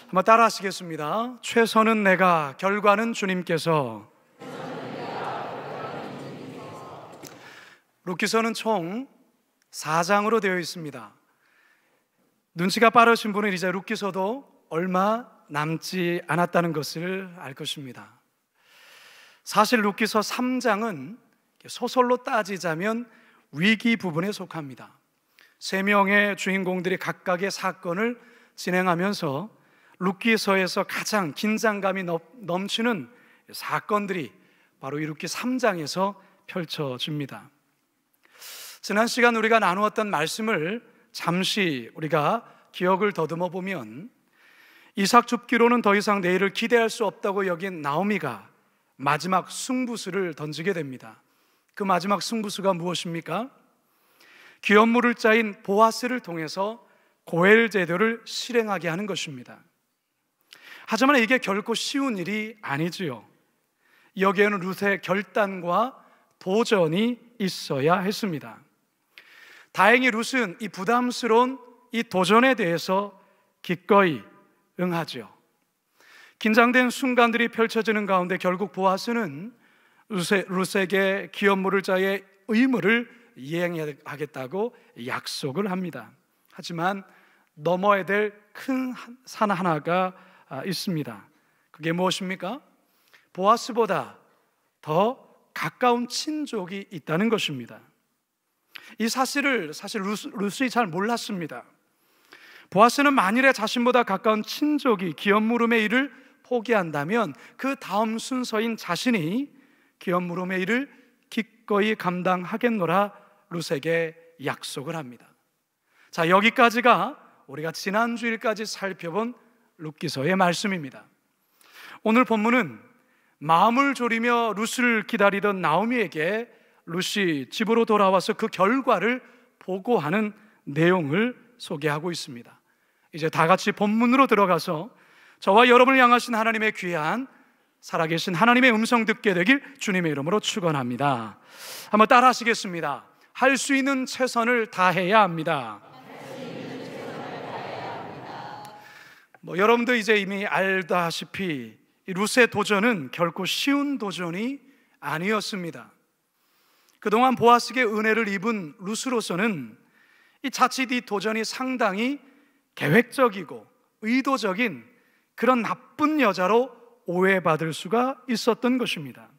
한번 따라 하시겠습니다. 최선은 내가, 결과는 주님께서. 룻기서는 총 4장으로 되어 있습니다. 눈치가 빠르신 분은 이제 룻기서도 얼마 남지 않았다는 것을 알 것입니다. 사실 룻기서 3장은 소설로 따지자면 위기 부분에 속합니다. 3명의 주인공들이 각각의 사건을 진행하면서 룻기서에서 가장 긴장감이 넘치는 사건들이 바로 이 룻기 3장에서 펼쳐집니다. 지난 시간 우리가 나누었던 말씀을 잠시 우리가 기억을 더듬어 보면, 이삭 죽기로는 더 이상 내일을 기대할 수 없다고 여긴 나오미가 마지막 승부수를 던지게 됩니다. 그 마지막 승부수가 무엇입니까? 기업물을 짜인 보아스를 통해서 고엘 제도를 실행하게 하는 것입니다. 하지만 이게 결코 쉬운 일이 아니지요. 여기에는 룻의 결단과 도전이 있어야 했습니다. 다행히 룻은 이 부담스러운 이 도전에 대해서 기꺼이 응하죠. 긴장된 순간들이 펼쳐지는 가운데 결국 보아스는 룻에게 기업물을 짜의 의무를 이행하겠다고 약속을 합니다. 하지만 넘어야 될 큰 산 하나가 있습니다. 그게 무엇입니까? 보아스보다 더 가까운 친족이 있다는 것입니다. 이 사실을 룻이 잘 몰랐습니다. 보아스는 만일에 자신보다 가까운 친족이 기업물음의 일을 포기한다면 그 다음 순서인 자신이 기업물음의 일을 기꺼이 감당하겠노라 룻에게 약속을 합니다. 자, 여기까지가 우리가 지난주일까지 살펴본 룻기서의 말씀입니다. 오늘 본문은 마음을 졸이며 룻을 기다리던 나오미에게 룻이 집으로 돌아와서 그 결과를 보고하는 내용을 소개하고 있습니다. 이제 다 같이 본문으로 들어가서 저와 여러분을 향하신 하나님의 귀한 살아계신 하나님의 음성 듣게 되길 주님의 이름으로 축원합니다. 한번 따라 하시겠습니다. 할 수 있는 최선을 다해야 합니다. 여러분도 이제 이미 알다시피 이 룻의 도전은 결코 쉬운 도전이 아니었습니다. 그동안 보아스에게 은혜를 입은 룻으로서는 자칫 이 도전이 상당히 계획적이고 의도적인 그런 나쁜 여자로 오해받을 수가 있었던 것입니다.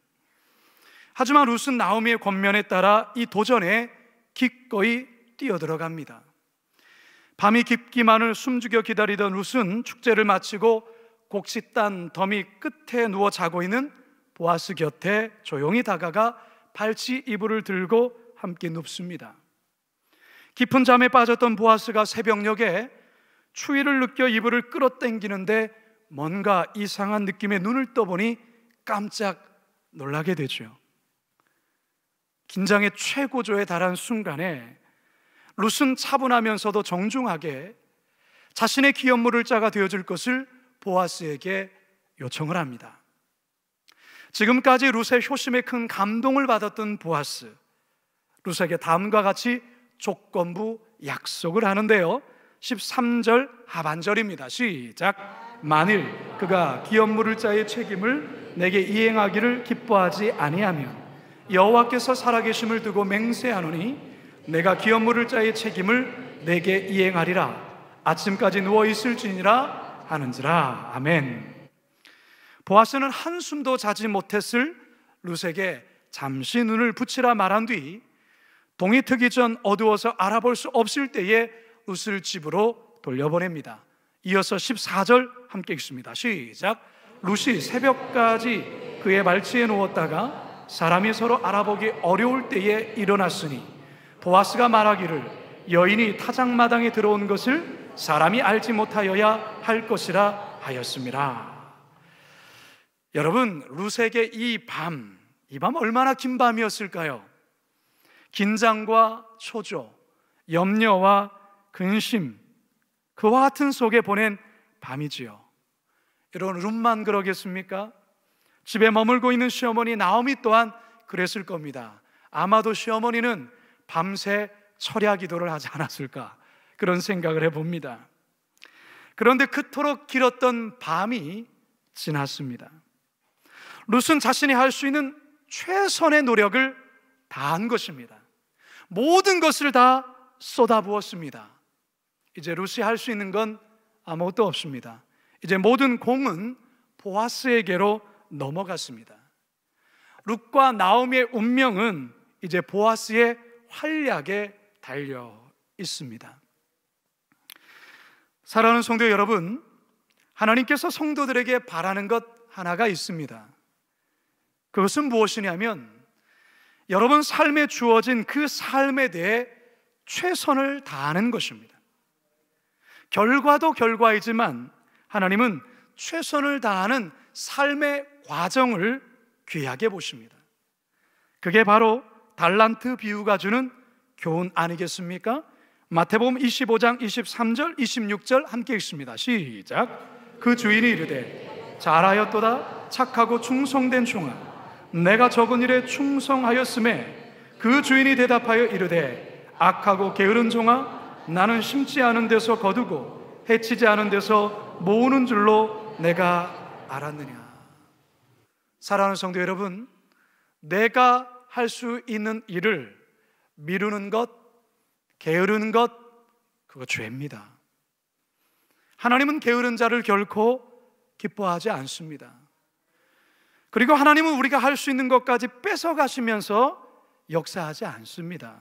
하지만 룻은 나오미의 권면에 따라 이 도전에 기꺼이 뛰어들어갑니다. 밤이 깊기만을 숨죽여 기다리던 룻은 축제를 마치고 곡식 단 더미 끝에 누워 자고 있는 보아스 곁에 조용히 다가가 발치 이불을 들고 함께 눕습니다. 깊은 잠에 빠졌던 보아스가 새벽녘에 추위를 느껴 이불을 끌어당기는데 뭔가 이상한 느낌에 눈을 떠보니 깜짝 놀라게 되죠. 긴장의 최고조에 달한 순간에 룻은 차분하면서도 정중하게 자신의 기업물을 짜가 되어줄 것을 보아스에게 요청을 합니다. 지금까지 룻의 효심에 큰 감동을 받았던 보아스, 룻에게 다음과 같이 조건부 약속을 하는데요, 13절 하반절입니다. 시작. 만일 그가 기업물을 짜의 책임을 내게 이행하기를 기뻐하지 아니하면 여호와께서 살아계심을 두고 맹세하노니 내가 기업물을 짜의 책임을 내게 이행하리라. 아침까지 누워있을지니라 하는지라. 아멘. 보아스는 한숨도 자지 못했을 룻에게 잠시 눈을 붙이라 말한 뒤 동이 트기 전 어두워서 알아볼 수 없을 때에 룻을 집으로 돌려보냅니다. 이어서 14절 함께 읽습니다. 시작. 룻이 새벽까지 그의 말치에 누웠다가 사람이 서로 알아보기 어려울 때에 일어났으니 보아스가 말하기를 여인이 타작마당에 들어온 것을 사람이 알지 못하여야 할 것이라 하였습니다. 여러분, 룻에게 이 밤 얼마나 긴 밤이었을까요? 긴장과 초조, 염려와 근심, 그와 같은 속에 보낸 밤이지요. 여러분, 룻만 그러겠습니까? 집에 머물고 있는 시어머니 나오미 또한 그랬을 겁니다. 아마도 시어머니는 밤새 철야 기도를 하지 않았을까, 그런 생각을 해봅니다. 그런데 그토록 길었던 밤이 지났습니다. 룻은 자신이 할 수 있는 최선의 노력을 다한 것입니다. 모든 것을 다 쏟아부었습니다. 이제 룻이 할 수 있는 건 아무것도 없습니다. 이제 모든 공은 보아스에게로 넘어갔습니다. 룻과 나오미의 운명은 이제 보아스의 활약에 달려 있습니다. 사랑하는 성도 여러분, 하나님께서 성도들에게 바라는 것 하나가 있습니다. 그것은 무엇이냐면 여러분 삶에 주어진 그 삶에 대해 최선을 다하는 것입니다. 결과도 결과이지만 하나님은 최선을 다하는 삶의 과정을 귀하게 보십니다. 그게 바로 달란트 비유가 주는 교훈 아니겠습니까? 마태복음 25장 23절 26절 함께 읽습니다. 시작. 그 주인이 이르되 잘하였도다 착하고 충성된 종아, 내가 적은 일에 충성하였음에 그 주인이 대답하여 이르되 악하고 게으른 종아, 나는 심지 않은 데서 거두고 해치지 않은 데서 모으는 줄로 내가 알았느냐. 사랑하는 성도 여러분, 내가 할 수 있는 일을 미루는 것, 게으르는 것, 그거 죄입니다. 하나님은 게으른 자를 결코 기뻐하지 않습니다. 그리고 하나님은 우리가 할 수 있는 것까지 뺏어가시면서 역사하지 않습니다.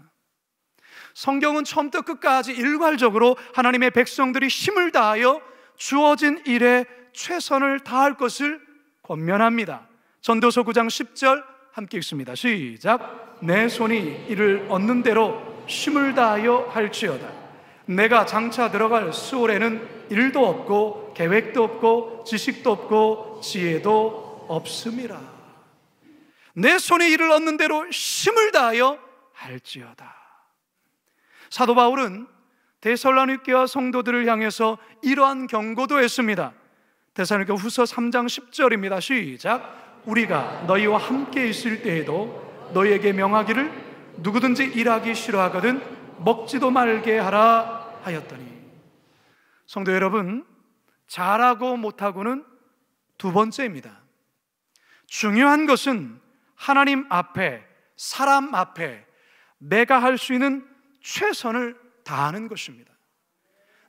성경은 처음부터 끝까지 일괄적으로 하나님의 백성들이 힘을 다하여 주어진 일에 최선을 다할 것을 권면합니다. 전도서 9장 10절 함께 읽습니다. 시작. 내 손이 이를 얻는 대로 힘을 다하여 할지어다. 내가 장차 들어갈 수월에는 일도 없고 계획도 없고 지식도 없고 지혜도 없음이라. 내 손에 이를 얻는 대로 힘을 다하여 할지어다. 사도 바울은 데살로니가 교회 성도들을 향해서 이러한 경고도 했습니다. 데살로니가 후서 3장 10절입니다. 시작. 우리가 너희와 함께 있을 때에도 너희에게 명하기를 누구든지 일하기 싫어하거든 먹지도 말게 하라 하였더니. 성도 여러분, 잘하고 못하고는 두 번째입니다. 중요한 것은 하나님 앞에, 사람 앞에 내가 할 수 있는 최선을 다하는 것입니다.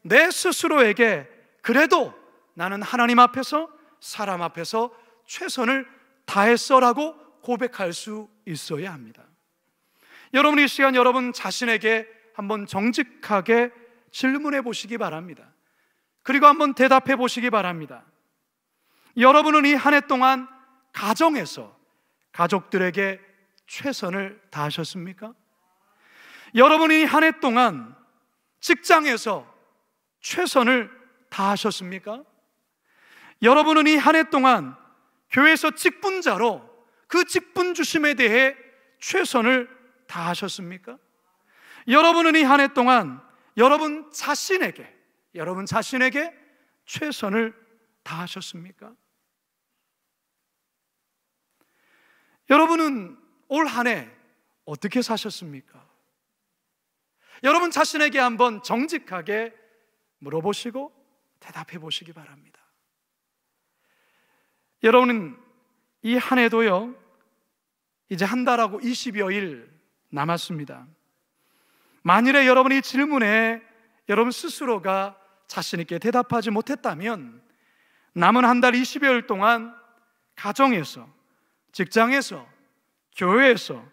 내 스스로에게 그래도 나는 하나님 앞에서, 사람 앞에서 최선을 다했어라고 고백할 수 있어야 합니다. 여러분, 이 시간 여러분 자신에게 한번 정직하게 질문해 보시기 바랍니다. 그리고 한번 대답해 보시기 바랍니다. 여러분은 이 한 해 동안 가정에서 가족들에게 최선을 다하셨습니까? 여러분이 한 해 동안 직장에서 최선을 다하셨습니까? 여러분은 이 한 해 동안 교회에서 직분자로 그 직분 주심에 대해 최선을 다하셨습니까? 여러분은 이 한 해 동안 여러분 자신에게 최선을 다하셨습니까? 여러분은 올 한 해 어떻게 사셨습니까? 여러분 자신에게 한번 정직하게 물어보시고 대답해 보시기 바랍니다. 여러분은 이 한 해도요, 이제 한 달하고 20여일 남았습니다. 만일에 여러분이 이 질문에 여러분 스스로가 자신 있게 대답하지 못했다면 남은 한 달 20여일 동안 가정에서, 직장에서, 교회에서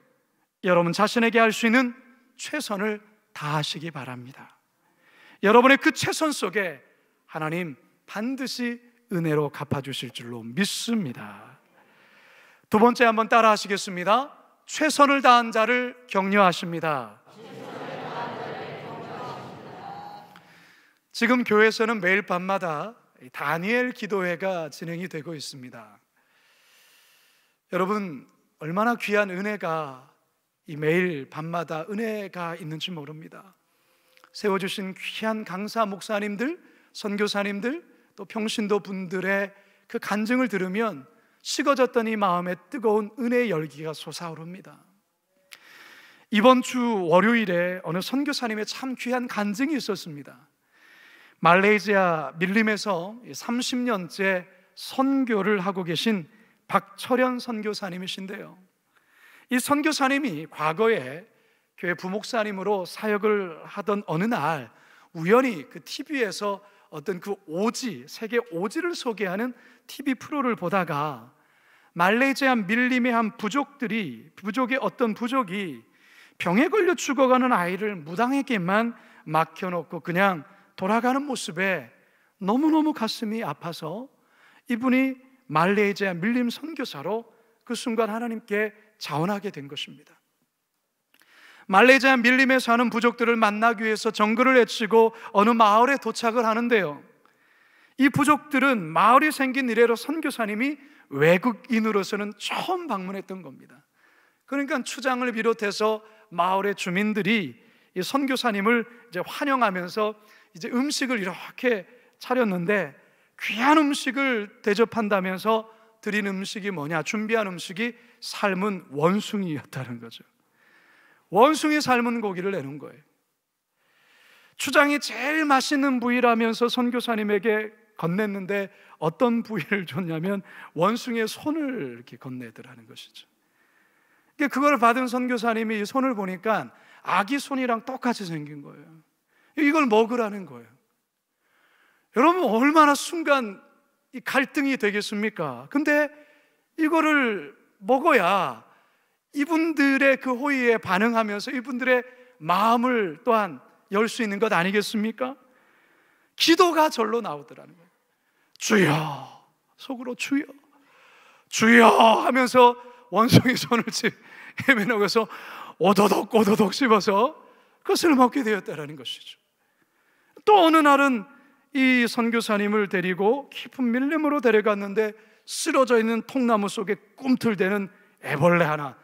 여러분 자신에게 할 수 있는 최선을 다하시기 바랍니다. 여러분의 그 최선 속에 하나님 반드시 은혜로 갚아주실 줄로 믿습니다. 두 번째 한번 따라 하시겠습니다. 최선을 다한 자를 격려하십니다. 지금 교회에서는 매일 밤마다 다니엘 기도회가 진행이 되고 있습니다. 여러분, 얼마나 귀한 은혜가 이 매일 밤마다 은혜가 있는지 모릅니다. 세워주신 귀한 강사 목사님들, 선교사님들, 또 평신도 분들의 그 간증을 들으면 식어졌던 이 마음에 뜨거운 은혜의 열기가 솟아오릅니다. 이번 주 월요일에 어느 선교사님의 참 귀한 간증이 있었습니다. 말레이시아 밀림에서 30년째 선교를 하고 계신 박철현 선교사님이신데요, 이 선교사님이 과거에 교회 부목사님으로 사역을 하던 어느 날 우연히 그 TV에서 어떤 그 오지, 세계 오지를 소개하는 TV 프로를 보다가 말레이시아 밀림의 한 부족의 어떤 부족이 병에 걸려 죽어가는 아이를 무당에게만 맡겨놓고 그냥 돌아가는 모습에 너무너무 가슴이 아파서 이분이 말레이시아 밀림 선교사로 그 순간 하나님께 자원하게 된 것입니다. 말레이시아 밀림에 사는 부족들을 만나기 위해서 정글을 헤치고 어느 마을에 도착을 하는데요, 이 부족들은 마을이 생긴 이래로 선교사님이 외국인으로서는 처음 방문했던 겁니다. 그러니까 추장을 비롯해서 마을의 주민들이 이 선교사님을 이제 환영하면서 이제 음식을 이렇게 차렸는데, 귀한 음식을 대접한다면서 드린 음식이 뭐냐, 준비한 음식이 삶은 원숭이였다는 거죠. 원숭이 삶은 고기를 내는 거예요. 추장이 제일 맛있는 부위라면서 선교사님에게 건넸는데 어떤 부위를 줬냐면 원숭이의 손을 이렇게 건네더라는 것이죠. 그걸 받은 선교사님이 이 손을 보니까 아기 손이랑 똑같이 생긴 거예요. 이걸 먹으라는 거예요. 여러분, 얼마나 순간 이 갈등이 되겠습니까? 근데 이거를 먹어야 이분들의 그 호의에 반응하면서 이분들의 마음을 또한 열 수 있는 것 아니겠습니까? 기도가 절로 나오더라는 거예요. 주여, 속으로 주여, 주여 하면서 원숭이 손을 헤매놓고서 오도독 오도독 씹어서 그것을 먹게 되었다는 것이죠. 또 어느 날은 이 선교사님을 데리고 깊은 밀림으로 데려갔는데 쓰러져 있는 통나무 속에 꿈틀대는 애벌레 하나,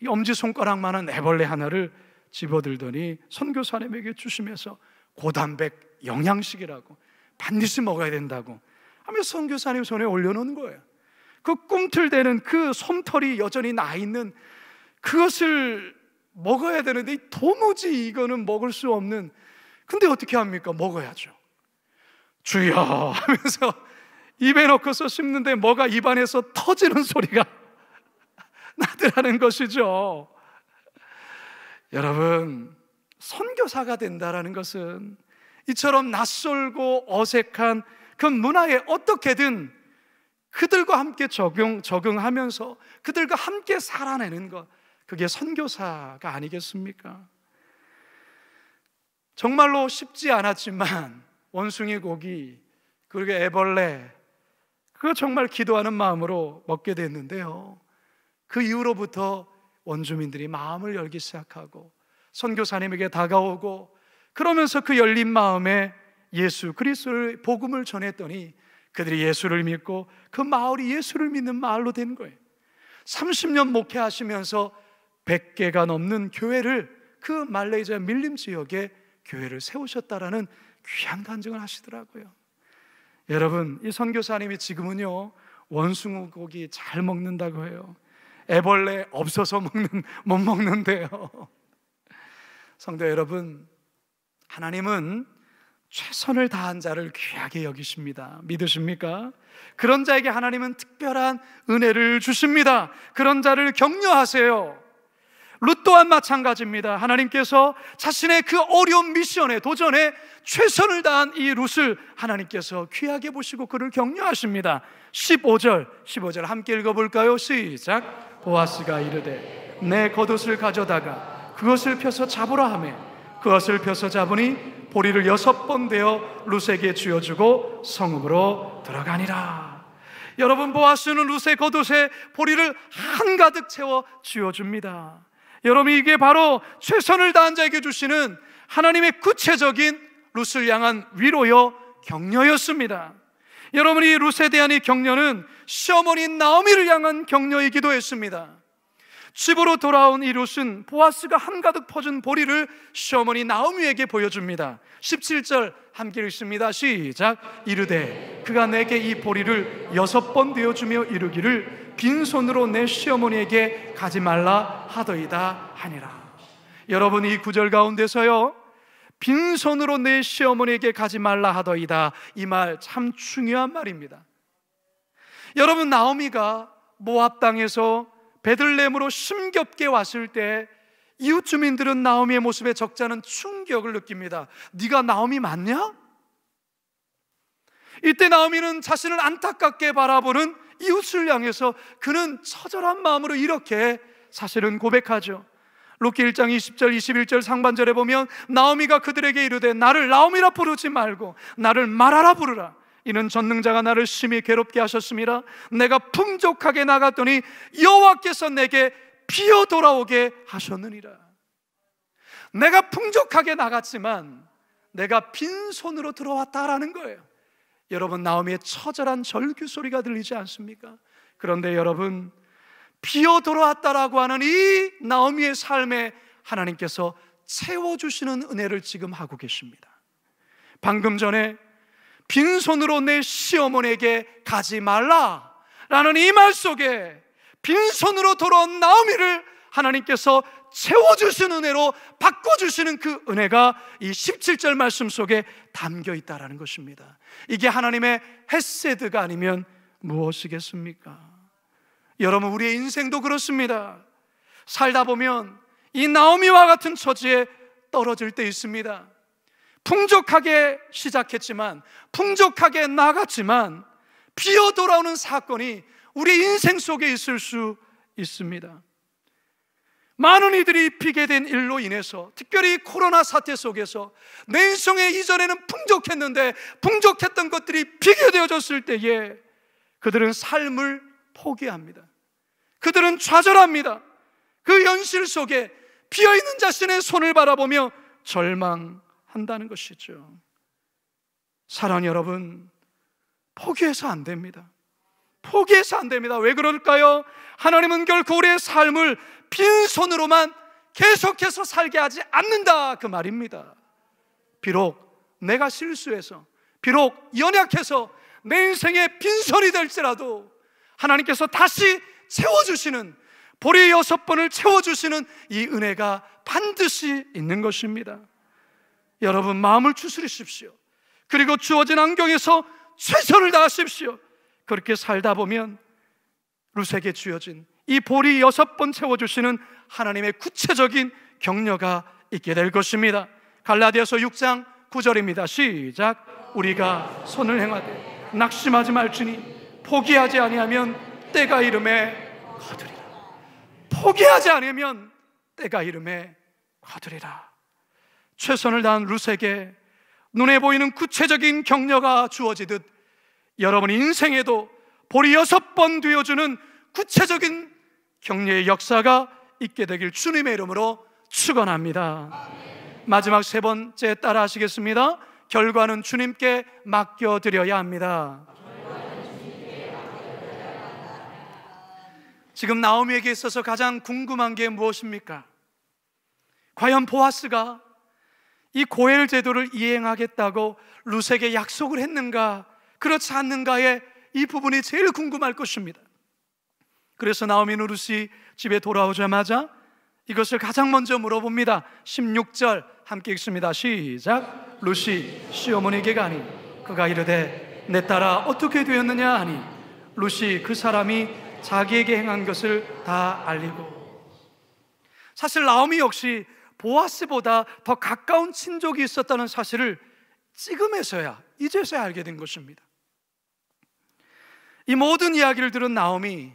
이 엄지손가락만한 애벌레 하나를 집어들더니 선교사님에게 주시면서 고단백 영양식이라고 반드시 먹어야 된다고 하며 선교사님 손에 올려놓은 거예요. 그 꿈틀대는 그 솜털이 여전히 나 있는 그것을 먹어야 되는데 도무지 이거는 먹을 수 없는, 근데 어떻게 합니까? 먹어야죠. 주여 하면서 입에 넣고서 씹는데 뭐가 입안에서 터지는 소리가 나더라는 것이죠. 여러분, 선교사가 된다라는 것은 이처럼 낯설고 어색한 그 문화에 어떻게든 그들과 함께 적응하면서 그들과 함께 살아내는 것, 그게 선교사가 아니겠습니까? 정말로 쉽지 않았지만 원숭이 고기 그리고 애벌레, 그거 정말 기도하는 마음으로 먹게 됐는데요, 그 이후로부터 원주민들이 마음을 열기 시작하고 선교사님에게 다가오고, 그러면서 그 열린 마음에 예수 그리스도의 복음을 전했더니 그들이 예수를 믿고 그 마을이 예수를 믿는 마을로 된 거예요. 30년 목회하시면서 100개가 넘는 교회를, 그 말레이시아 밀림 지역에 교회를 세우셨다라는 귀한 간증을 하시더라고요. 여러분, 이 선교사님이 지금은요 원숭이 고기 잘 먹는다고 해요. 애벌레 없어서 못 먹는데요. 성도 여러분, 하나님은 최선을 다한 자를 귀하게 여기십니다. 믿으십니까? 그런 자에게 하나님은 특별한 은혜를 주십니다. 그런 자를 격려하세요. 룻 또한 마찬가지입니다. 하나님께서 자신의 그 어려운 미션에 도전에 최선을 다한 이 룻을 하나님께서 귀하게 보시고 그를 격려하십니다. 15절 함께 읽어볼까요? 시작. 보아스가 이르되 내 겉옷을 가져다가 그것을 펴서 잡으라 하매 그것을 펴서 잡으니 보리를 6번 베어 룻에게 쥐어주고 성읍으로 들어가니라. 여러분, 보아스는 룻의 겉옷에 보리를 한가득 채워 쥐어줍니다. 여러분, 이게 바로 최선을 다한 자에게 주시는 하나님의 구체적인 룻을 향한 위로여 격려였습니다. 여러분, 이 룻에 대한 이 격려는 시어머니 나오미를 향한 격려이기도 했습니다. 집으로 돌아온 이 룻은 보아스가 한가득 퍼준 보리를 시어머니 나오미에게 보여줍니다. 17절 함께 읽습니다. 시작. 이르되 그가 내게 이 보리를 6번 되어주며 이르기를 빈손으로 내 시어머니에게 가지 말라 하더이다 하니라. 여러분, 이 구절 가운데서요 빈손으로 내 시어머니에게 가지 말라 하더이다. 이 말 참 중요한 말입니다. 여러분, 나오미가 모압 땅에서 베들레헴으로 심겹게 왔을 때 이웃 주민들은 나오미의 모습에 적잖은 충격을 느낍니다. 네가 나오미 맞냐? 이때 나오미는 자신을 안타깝게 바라보는 이웃을 향해서 그는 처절한 마음으로 이렇게 사실은 고백하죠. 룻기 1장 20절 21절 상반절에 보면 나오미가 그들에게 이르되 나를 나오미라 부르지 말고 나를 마라라 부르라. 이는 전능자가 나를 심히 괴롭게 하셨음이라. 내가 풍족하게 나갔더니 여호와께서 내게 비어 돌아오게 하셨느니라. 내가 풍족하게 나갔지만 내가 빈손으로 들어왔다라는 거예요. 여러분, 나오미의 처절한 절규 소리가 들리지 않습니까? 그런데 여러분, 비어 돌아왔다라고 하는 이 나오미의 삶에 하나님께서 채워주시는 은혜를 지금 하고 계십니다. 방금 전에 빈손으로 내 시어머니에게 가지 말라 라는 이 말 속에 빈손으로 돌아온 나오미를 하나님께서 채워주시는 은혜로 바꿔주시는 그 은혜가 이 17절 말씀 속에 담겨 있다는 것입니다. 이게 하나님의 헤세드가 아니면 무엇이겠습니까? 여러분, 우리의 인생도 그렇습니다. 살다 보면 이 나오미와 같은 처지에 떨어질 때 있습니다. 풍족하게 시작했지만, 풍족하게 나갔지만 비어 돌아오는 사건이 우리 인생 속에 있을 수 있습니다. 많은 이들이 비게 된 일로 인해서, 특별히 코로나 사태 속에서 내 인생에 이전에는 풍족했는데 풍족했던 것들이 비게 되어졌을 때에 그들은 삶을 포기합니다. 그들은 좌절합니다. 그 현실 속에 비어있는 자신의 손을 바라보며 절망한다는 것이죠. 사랑 여러분, 포기해서 안 됩니다. 포기해서 안 됩니다. 왜 그럴까요? 하나님은 결코 우리의 삶을 빈손으로만 계속해서 살게 하지 않는다, 그 말입니다. 비록 내가 실수해서, 비록 연약해서 내 인생에 빈손이 될지라도 하나님께서 다시 채워주시는, 보리 6번을 채워주시는 이 은혜가 반드시 있는 것입니다. 여러분, 마음을 추스리십시오. 그리고 주어진 환경에서 최선을 다하십시오. 그렇게 살다 보면 룻에게 주어진 이 보리 6번 채워주시는 하나님의 구체적인 격려가 있게 될 것입니다. 갈라디아서 6장 9절입니다. 시작. 우리가 선을 행하되 낙심하지 말지니 포기하지 아니하면 때가 이름에 거두리라. 포기하지 않으면 때가 이름에 거두리라. 최선을 다한 룻에게 눈에 보이는 구체적인 격려가 주어지듯 여러분 인생에도 보리 6번 되어주는 구체적인 격려의 역사가 있게 되길 주님의 이름으로 축원합니다. 마지막 3번째 따라 하시겠습니다. 결과는 주님께 맡겨드려야 합니다. 지금 나오미에게 있어서 가장 궁금한 게 무엇입니까? 과연 보아스가 이 고엘 제도를 이행하겠다고 룻에게 약속을 했는가, 그렇지 않는가에 이 부분이 제일 궁금할 것입니다. 그래서 나오미는 룻이 집에 돌아오자마자 이것을 가장 먼저 물어봅니다. 16절 함께 읽습니다. 시작. 룻이 시어머니에게 가니 그가 이르되 내 딸아 어떻게 되었느냐 하니 룻이 그 사람이 자기에게 행한 것을 다 알리고. 사실 나오미 역시 보아스보다 더 가까운 친족이 있었다는 사실을 지금에서야, 이제서야 알게 된 것입니다. 이 모든 이야기를 들은 나오미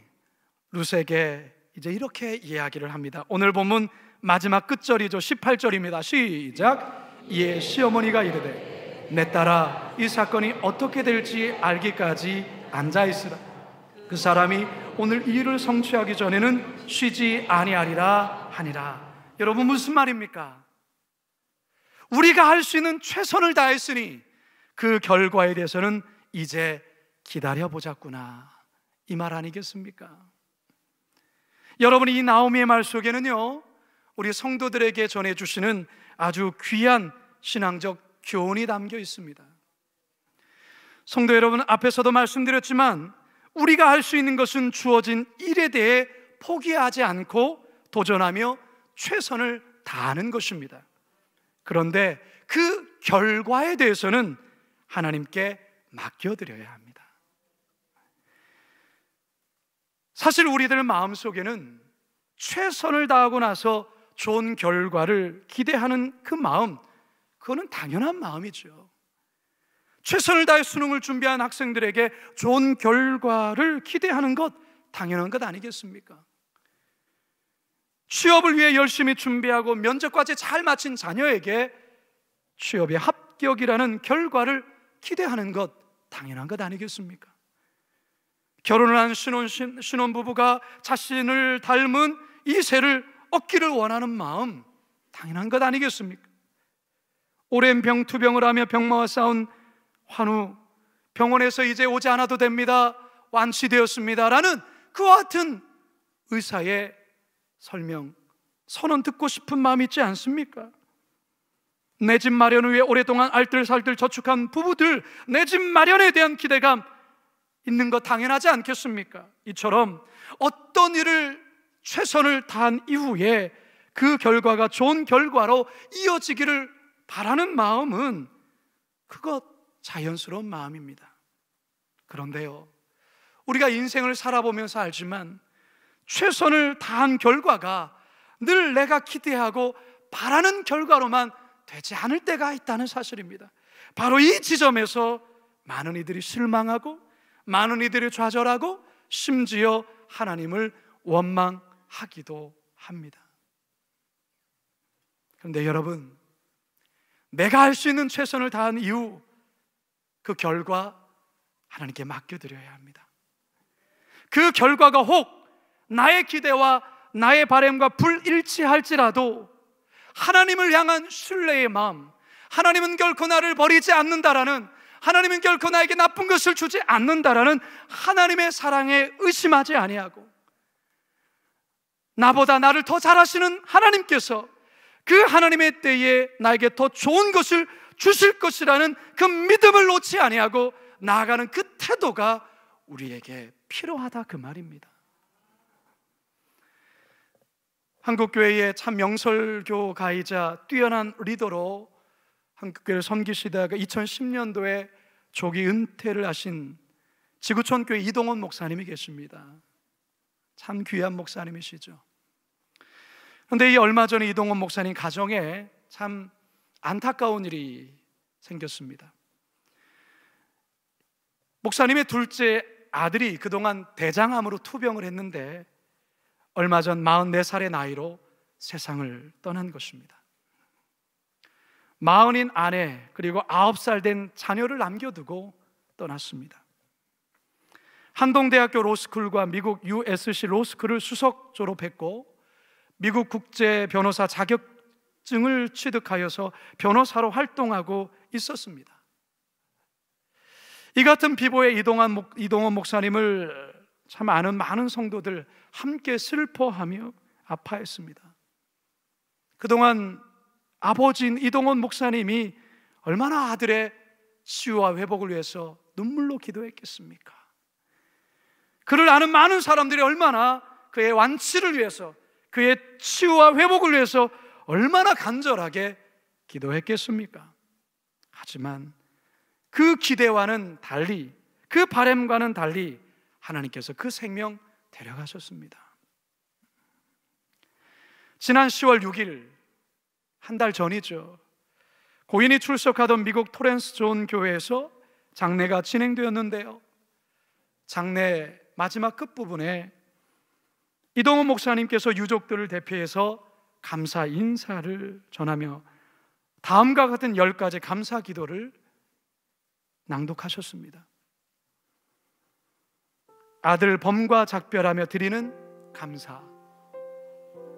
룻에게 이제 이렇게 이야기를 합니다. 오늘 본문 마지막 끝절이죠. 18절입니다. 시작. 이에 시어머니가 이르되 내 딸아 이 사건이 어떻게 될지 알기까지 앉아있으라. 그 사람이 오늘 이 일을 성취하기 전에는 쉬지 아니하리라 하니라. 여러분, 무슨 말입니까? 우리가 할 수 있는 최선을 다했으니 그 결과에 대해서는 이제 기다려보자꾸나, 이 말 아니겠습니까? 여러분, 이 나오미의 말 속에는요, 우리 성도들에게 전해주시는 아주 귀한 신앙적 교훈이 담겨 있습니다. 성도 여러분, 앞에서도 말씀드렸지만 우리가 할 수 있는 것은 주어진 일에 대해 포기하지 않고 도전하며 최선을 다하는 것입니다. 그런데 그 결과에 대해서는 하나님께 맡겨드려야 합니다. 사실 우리들 마음속에는 최선을 다하고 나서 좋은 결과를 기대하는 그 마음, 그거는 당연한 마음이죠. 최선을 다해 수능을 준비한 학생들에게 좋은 결과를 기대하는 것 당연한 것 아니겠습니까? 취업을 위해 열심히 준비하고 면접까지 잘 마친 자녀에게 취업의 합격이라는 결과를 기대하는 것 당연한 것 아니겠습니까? 결혼을 한 신혼부부가 자신을 닮은 이세를 얻기를 원하는 마음 당연한 것 아니겠습니까? 오랜 병투병을 하며 병마와 싸운 환우, 병원에서 이제 오지 않아도 됩니다, 완치되었습니다 라는 그와 같은 의사의 설명, 선언 듣고 싶은 마음이 있지 않습니까? 내 집 마련을 위해 오랫동안 알뜰살뜰 저축한 부부들, 내 집 마련에 대한 기대감 있는 것 당연하지 않겠습니까? 이처럼 어떤 일을 최선을 다한 이후에 그 결과가 좋은 결과로 이어지기를 바라는 마음은 그것 자연스러운 마음입니다. 그런데요, 우리가 인생을 살아보면서 알지만 최선을 다한 결과가 늘 내가 기대하고 바라는 결과로만 되지 않을 때가 있다는 사실입니다. 바로 이 지점에서 많은 이들이 실망하고 많은 이들이 좌절하고 심지어 하나님을 원망하기도 합니다. 그런데 여러분, 내가 할 수 있는 최선을 다한 이후 그 결과 하나님께 맡겨드려야 합니다. 그 결과가 혹 나의 기대와 나의 바람과 불일치할지라도 하나님을 향한 신뢰의 마음, 하나님은 결코 나를 버리지 않는다라는, 하나님은 결코 나에게 나쁜 것을 주지 않는다라는 하나님의 사랑에 의심하지 아니하고 나보다 나를 더 잘하시는 하나님께서 그 하나님의 때에 나에게 더 좋은 것을 주실 것이라는 그 믿음을 놓지 아니하고 나아가는 그 태도가 우리에게 필요하다, 그 말입니다. 한국교회의 참 명설교가이자 뛰어난 리더로 한국교회를 섬기시다가 2010년도에 조기 은퇴를 하신 지구촌교회 이동원 목사님이 계십니다. 참 귀한 목사님이시죠. 그런데 이 얼마 전에 이동원 목사님 가정에 참 안타까운 일이 생겼습니다. 목사님의 둘째 아들이 그동안 대장암으로 투병을 했는데 얼마 전 44살의 나이로 세상을 떠난 것입니다. 40인 아내 그리고 9살 된 자녀를 남겨두고 떠났습니다. 한동대학교 로스쿨과 미국 USC 로스쿨을 수석 졸업했고 미국 국제 변호사 자격증을 취득하여서 변호사로 활동하고 있었습니다. 이 같은 비보의 이동원 목사님을 참 아는 많은 성도들 함께 슬퍼하며 아파했습니다. 그동안 아버지인 이동원 목사님이 얼마나 아들의 치유와 회복을 위해서 눈물로 기도했겠습니까? 그를 아는 많은 사람들이 얼마나 그의 완치를 위해서, 그의 치유와 회복을 위해서 얼마나 간절하게 기도했겠습니까? 하지만 그 기대와는 달리, 그 바람과는 달리 하나님께서 그 생명 데려가셨습니다. 지난 10월 6일, 한 달 전이죠, 고인이 출석하던 미국 토렌스 존 교회에서 장례가 진행되었는데요, 장례 마지막 끝부분에 이동원 목사님께서 유족들을 대표해서 감사 인사를 전하며 다음과 같은 10가지 감사 기도를 낭독하셨습니다. 아들 범과 작별하며 드리는 감사,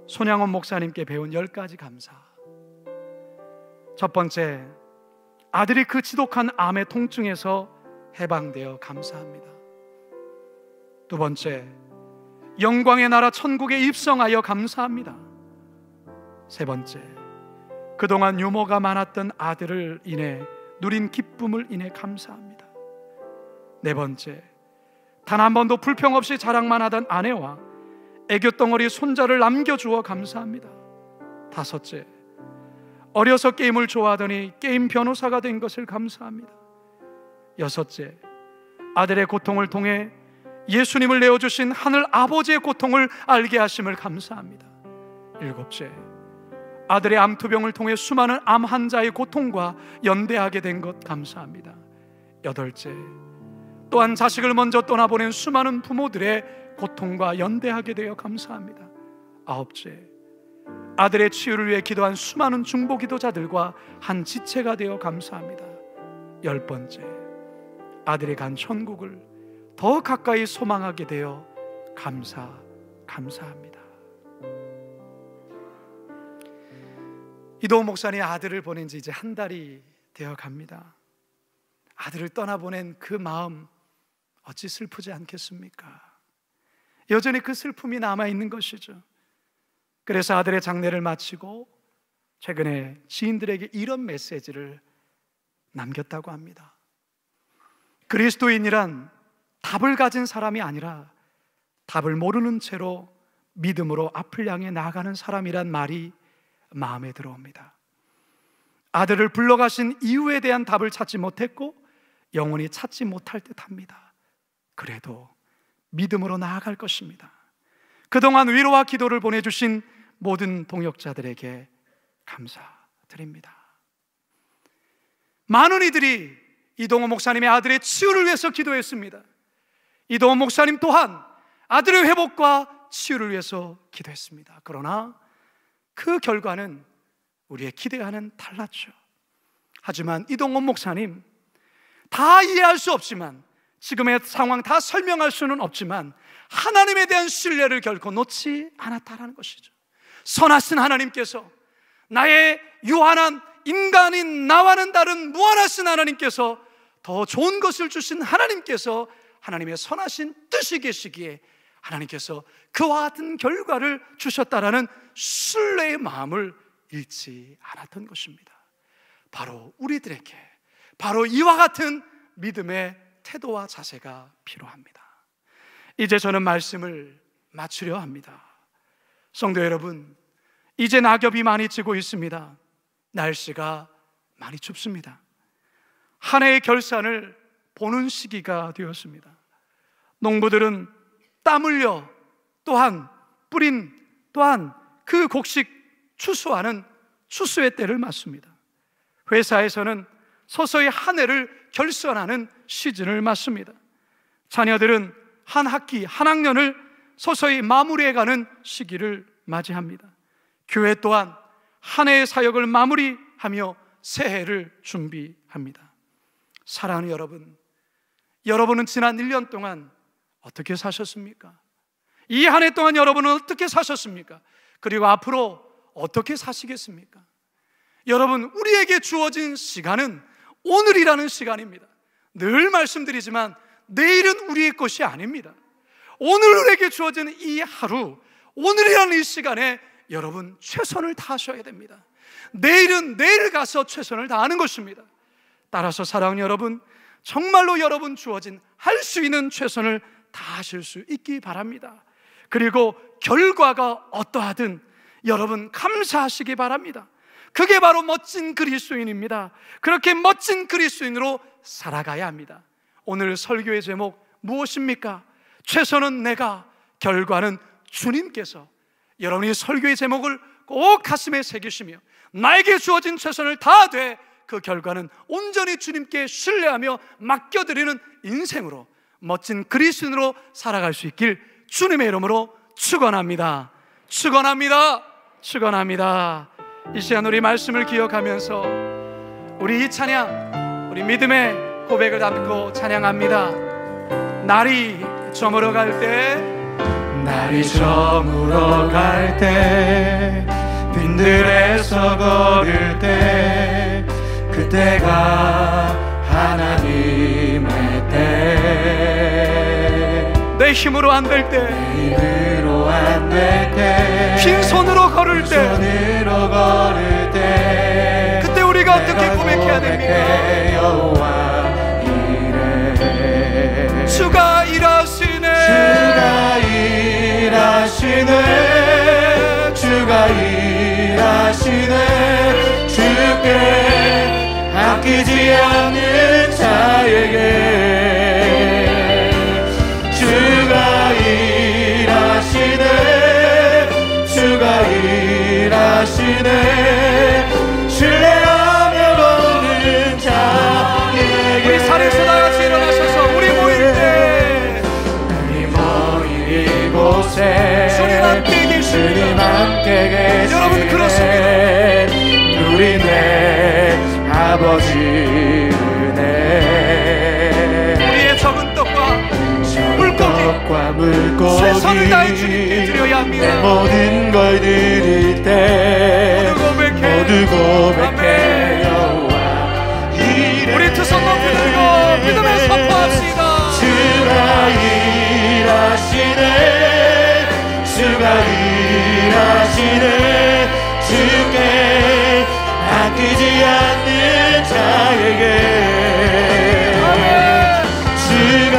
손양원 목사님께 배운 10가지 감사. 첫 번째, 아들이 그 지독한 암의 통증에서 해방되어 감사합니다. 두 번째, 영광의 나라 천국에 입성하여 감사합니다. 세 번째, 그동안 유머가 많았던 아들을 인해 누린 기쁨을 인해 감사합니다. 네 번째, 단 한 번도 불평 없이 자랑만 하던 아내와 애교덩어리 손자를 남겨주어 감사합니다. 다섯째, 어려서 게임을 좋아하더니 게임 변호사가 된 것을 감사합니다. 여섯째, 아들의 고통을 통해 예수님을 내어주신 하늘 아버지의 고통을 알게 하심을 감사합니다. 일곱째, 아들의 암투병을 통해 수많은 암 환자의 고통과 연대하게 된 것 감사합니다. 여덟째, 또한 자식을 먼저 떠나보낸 수많은 부모들의 고통과 연대하게 되어 감사합니다. 아홉째, 아들의 치유를 위해 기도한 수많은 중보 기도자들과 한 지체가 되어 감사합니다. 열 번째, 아들이 간 천국을 더 가까이 소망하게 되어 감사합니다. 이도훈 목사님 아들을 보낸 지 이제 한 달이 되어 갑니다. 아들을 떠나보낸 그 마음 어찌 슬프지 않겠습니까? 여전히 그 슬픔이 남아있는 것이죠. 그래서 아들의 장례를 마치고 최근에 지인들에게 이런 메시지를 남겼다고 합니다. 그리스도인이란 답을 가진 사람이 아니라 답을 모르는 채로 믿음으로 앞을 향해 나아가는 사람이란 말이 마음에 들어옵니다. 아들을 불러가신 이유에 대한 답을 찾지 못했고 영원히 찾지 못할 듯합니다. 그래도 믿음으로 나아갈 것입니다. 그동안 위로와 기도를 보내주신 모든 동역자들에게 감사드립니다. 많은 이들이 이동호 목사님의 아들의 치유를 위해서 기도했습니다. 이동호 목사님 또한 아들의 회복과 치유를 위해서 기도했습니다. 그러나 그 결과는 우리의 기대와는 달랐죠. 하지만 이동호 목사님, 다 이해할 수 없지만, 지금의 상황 다 설명할 수는 없지만 하나님에 대한 신뢰를 결코 놓지 않았다라는 것이죠. 선하신 하나님께서, 나의 유한한 인간인 나와는 다른 무한하신 하나님께서, 더 좋은 것을 주신 하나님께서 하나님의 선하신 뜻이 계시기에 하나님께서 그와 같은 결과를 주셨다라는 신뢰의 마음을 잃지 않았던 것입니다. 바로 우리들에게 바로 이와 같은 믿음의 태도와 자세가 필요합니다. 이제 저는 말씀을 마치려 합니다. 성도 여러분, 이제 낙엽이 많이 지고 있습니다. 날씨가 많이 춥습니다. 한 해의 결산을 보는 시기가 되었습니다. 농부들은 땀 흘려 또한 뿌린 또한 그 곡식 추수하는 추수의 때를 맞습니다. 회사에서는 서서히 한 해를 결산하는 시즌을 맞습니다. 자녀들은 한 학기, 한 학년을 서서히 마무리해가는 시기를 맞이합니다. 교회 또한 한 해의 사역을 마무리하며 새해를 준비합니다. 사랑하는 여러분, 여러분은 지난 1년 동안 어떻게 사셨습니까? 이 한 해 동안 여러분은 어떻게 사셨습니까? 그리고 앞으로 어떻게 사시겠습니까? 여러분, 우리에게 주어진 시간은 오늘이라는 시간입니다. 늘 말씀드리지만 내일은 우리의 것이 아닙니다. 오늘 우리에게 주어진 이 하루, 오늘이라는 이 시간에 여러분 최선을 다하셔야 됩니다. 내일은 내일 가서 최선을 다하는 것입니다. 따라서 사랑하는 여러분, 정말로 여러분 주어진 할 수 있는 최선을 다하실 수 있기 바랍니다. 그리고 결과가 어떠하든 여러분 감사하시기 바랍니다. 그게 바로 멋진 그리스도인입니다. 그렇게 멋진 그리스도인으로 살아가야 합니다. 오늘 설교의 제목 무엇입니까? 최선은 내가, 결과는 주님께서. 여러분이 설교의 제목을 꼭 가슴에 새기시며 나에게 주어진 최선을 다하되 그 결과는 온전히 주님께 신뢰하며 맡겨드리는 인생으로, 멋진 그리스도인으로 살아갈 수 있길 주님의 이름으로 축원합니다. 축원합니다. 축원합니다. 이 시간 우리 말씀을 기억하면서 우리 이 찬양, 우리 믿음의 고백을 담고 찬양합니다. 날이 저물어 갈 때, 날이 저물어 갈 때, 빈들에서 걸을 때, 그때가 하나님의 때. 내 힘으로 안 될 때, 내 힘으로 안 될 때, 빈손으로 걸을 때, 빈손으로 걸을 때, 그때 우리가 어떻게 고백해야 됩니까? 여호와 이래. 주가 일하시네, 주가 일하시네, 주가 일하시네, 주 아끼지 않는 자에게 주가 일하시네, 주가 일하시네. 신뢰하며 걷는 자에게. 우리 산에서 다같이 일어나셔서 우리 모일 때, 우리 모인 이곳에 주님 함께 계십니다. 주님 함께 계시네. 여러분 그렇습니다. 누리네 아버지 은혜. 우리의 적은 떡과 물고기 최선을 다해 주님께 드려야 합니다. 내 모든 걸 드릴 때 모두 고백해 여호와 이래. 우리 두 손 높이 들고 믿음에 선포합시다. 주가 일하시네, 주가 일하시네. 주께 아끼지 않는 자에게 주가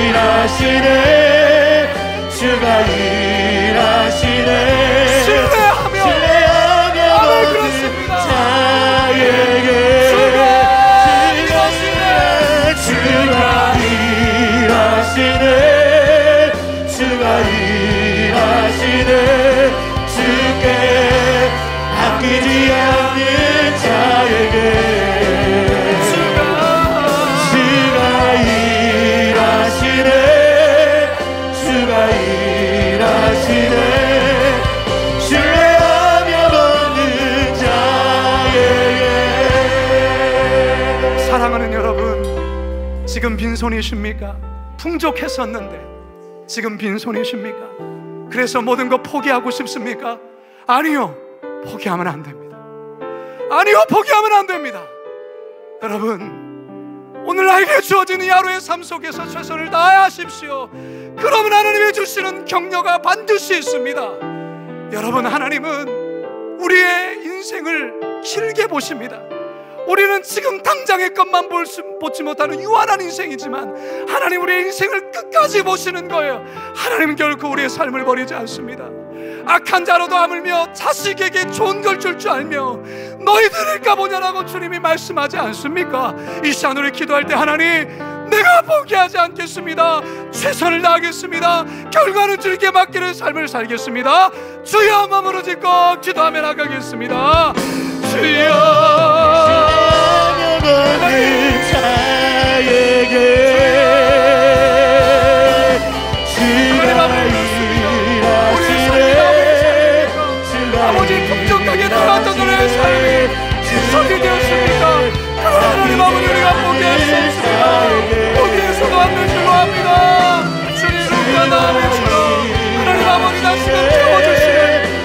일하시네, 주가 일하시네. 신뢰하며 그렇습니다. 자에게 주가 일하시네, 주가 일하시네, 주가 일하시네. 주께 아끼지 않는 자에게 주가 일하시네, 주가 일하시네. 신뢰하며 걷는 자에게. 사랑하는 여러분, 지금 빈손이십니까? 풍족했었는데 지금 빈손이십니까? 그래서 모든 거 포기하고 싶습니까? 아니요, 포기하면 안 됩니다. 아니요, 포기하면 안 됩니다. 여러분, 오늘 나에게 주어진 이 하루의 삶 속에서 최선을 다하십시오. 그러면 하나님이 주시는 격려가 반드시 있습니다. 여러분, 하나님은 우리의 인생을 길게 보십니다. 우리는 지금 당장의 것만 보지 못하는 유한한 인생이지만 하나님 우리의 인생을 끝까지 보시는 거예요. 하나님 결코 우리의 삶을 버리지 않습니다. 악한 자로도 아물며 자식에게 좋은 걸 줄 줄 알며 너희들일까 보냐라고 주님이 말씀하지 않습니까? 이 시간 우리 기도할 때 하나님, 내가 포기하지 않겠습니다. 최선을 다하겠습니다. 결과는 주님께 맡기는 삶을 살겠습니다. 주여, 마음으로 짓고 기도하며 나가겠습니다. 주여, 걷는 자에게 주가 일하시네, 아버지 풍족하게 나갔던 너의 삶이 지속이 되었습니까? 하나님 아버지, 우리가 포기할 수 없습니다. 포기해서도 안 되실로 합니다. 주님 눈과 나음의처럼 하나님 아버지 다시금 채워주시는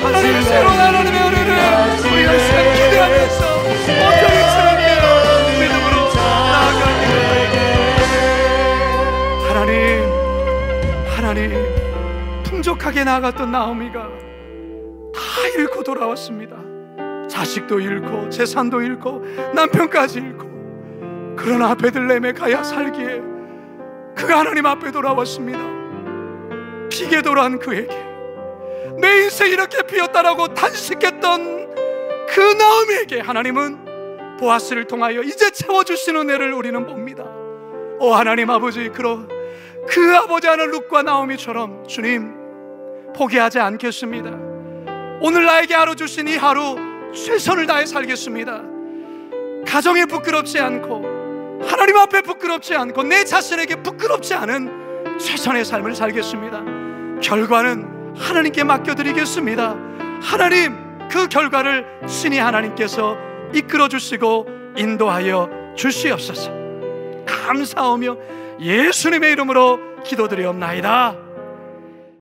하나님의 새로운 하나님의 은혜를 우리가 시간 기대하면서 온전히 주님께로 믿음으로 나아가기를. 하나님, 풍족하게 나갔던 나오미가 다 잃고 돌아왔습니다. 자식도 잃고 재산도 잃고 남편까지 잃고, 그러나 베들레헴에 가야 살기에 그가 하나님 앞에 돌아왔습니다. 비게 돌아온 그에게 내 인생이 이렇게 비었다라고 단식했던 그 나오미에게 하나님은 보아스를 통하여 이제 채워주시는 은혜를 우리는 봅니다. 오 하나님 아버지, 그 아버지 하는 룻과 나오미처럼 주님, 포기하지 않겠습니다. 오늘 나에게 하루 주신 이 하루 최선을 다해 살겠습니다. 가정에 부끄럽지 않고 하나님 앞에 부끄럽지 않고 내 자신에게 부끄럽지 않은 최선의 삶을 살겠습니다. 결과는 하나님께 맡겨드리겠습니다. 하나님, 그 결과를 신이 하나님께서 이끌어 주시고 인도하여 주시옵소서. 감사하며 예수님의 이름으로 기도드리옵나이다.